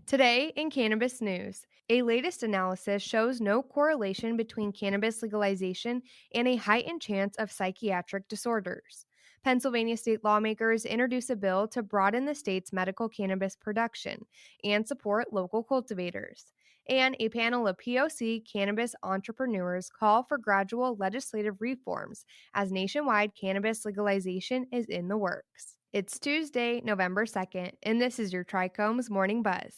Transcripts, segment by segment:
Today in Cannabis News, a latest analysis shows no correlation between cannabis legalization and a heightened chance of psychiatric disorders. Pennsylvania state lawmakers introduce a bill to broaden the state's medical cannabis production and support local cultivators. And a panel of POC cannabis entrepreneurs call for gradual legislative reforms as nationwide cannabis legalization is in the works. It's Tuesday, November 2nd, and this is your Trichomes Morning Buzz.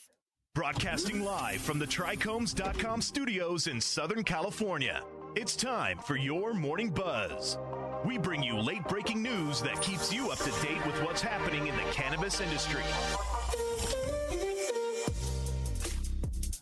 Broadcasting live from the Trichomes.com studios in Southern California. It's time for your Morning Buzz. We bring you late-breaking news that keeps you up to date with what's happening in the cannabis industry.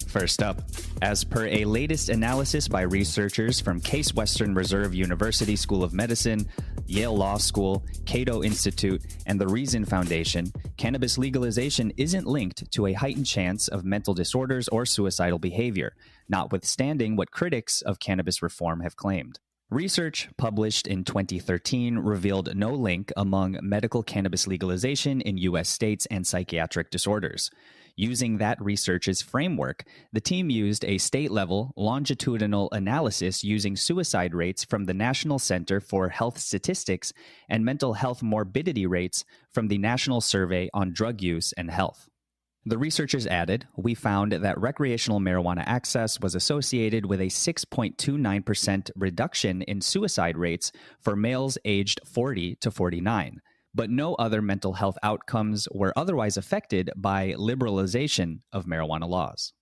First up, as per a latest analysis by researchers from Case Western Reserve University School of Medicine, Yale Law School, Cato Institute, and the Reason Foundation, cannabis legalization isn't linked to a heightened chance of mental disorders or suicidal behavior, notwithstanding what critics of cannabis reform have claimed. Research published in 2013 revealed no link among medical cannabis legalization in U.S. states and psychiatric disorders. Using that research's framework, the team used a state-level longitudinal analysis using suicide rates from the National Center for Health Statistics and mental health morbidity rates from the National Survey on Drug Use and Health. The researchers added, "We found that recreational marijuana access was associated with a 6.29% reduction in suicide rates for males aged 40 to 49. But no other mental health outcomes were otherwise affected by liberalization of marijuana laws."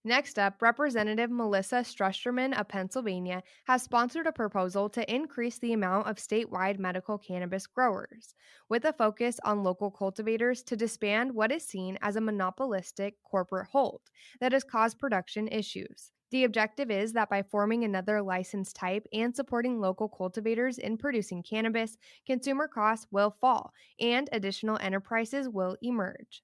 Next up, Representative Melissa Strusterman of Pennsylvania has sponsored a proposal to increase the amount of statewide medical cannabis growers, with a focus on local cultivators to disband what is seen as a monopolistic corporate hold that has caused production issues. The objective is that by forming another license type and supporting local cultivators in producing cannabis, consumer costs will fall and additional enterprises will emerge.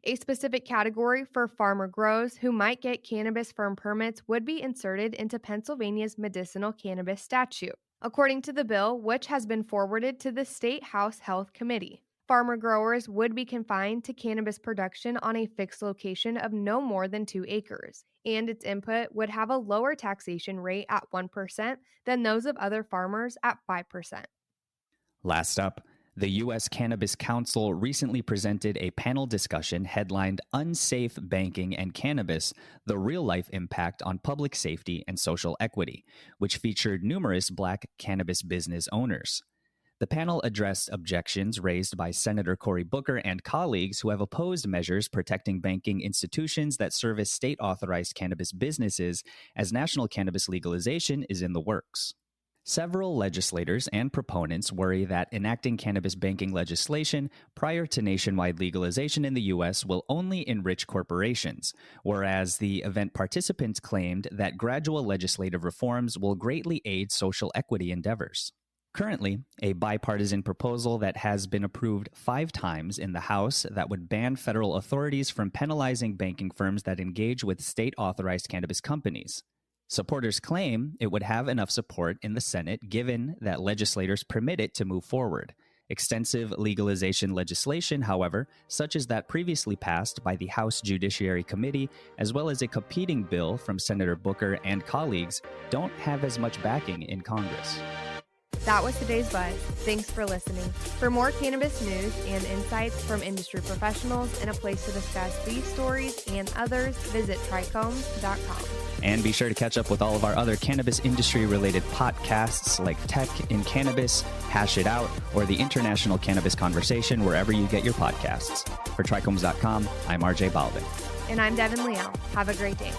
A specific category for farmer grows who might get cannabis farm permits would be inserted into Pennsylvania's medicinal cannabis statute, according to the bill, which has been forwarded to the State House Health Committee. Farmer growers would be confined to cannabis production on a fixed location of no more than 2 acres, and its input would have a lower taxation rate at 1% than those of other farmers at 5%. Last up, the U.S. Cannabis Council recently presented a panel discussion headlined "Unsafe Banking and Cannabis: The Real-Life Impact on Public Safety and Social Equity," which featured numerous Black cannabis business owners. The panel addressed objections raised by Senator Cory Booker and colleagues who have opposed measures protecting banking institutions that service state-authorized cannabis businesses as national cannabis legalization is in the works. Several legislators and proponents worry that enacting cannabis banking legislation prior to nationwide legalization in the U.S. will only enrich corporations, whereas the event participants claimed that gradual legislative reforms will greatly aid social equity endeavors. Currently, a bipartisan proposal that has been approved 5 times in the House that would ban federal authorities from penalizing banking firms that engage with state-authorized cannabis companies. Supporters claim it would have enough support in the Senate given that legislators permit it to move forward. Extensive legalization legislation, however, such as that previously passed by the House Judiciary Committee, as well as a competing bill from Senator Booker and colleagues, don't have as much backing in Congress. That was today's Buzz. Thanks for listening. For more cannabis news and insights from industry professionals and a place to discuss these stories and others, visit Trichomes.com. And be sure to catch up with all of our other cannabis industry-related podcasts like Tech in Cannabis, Hash It Out, or the International Cannabis Conversation wherever you get your podcasts. For Trichomes.com, I'm RJ Baldwin. And I'm Devin Leal. Have a great day.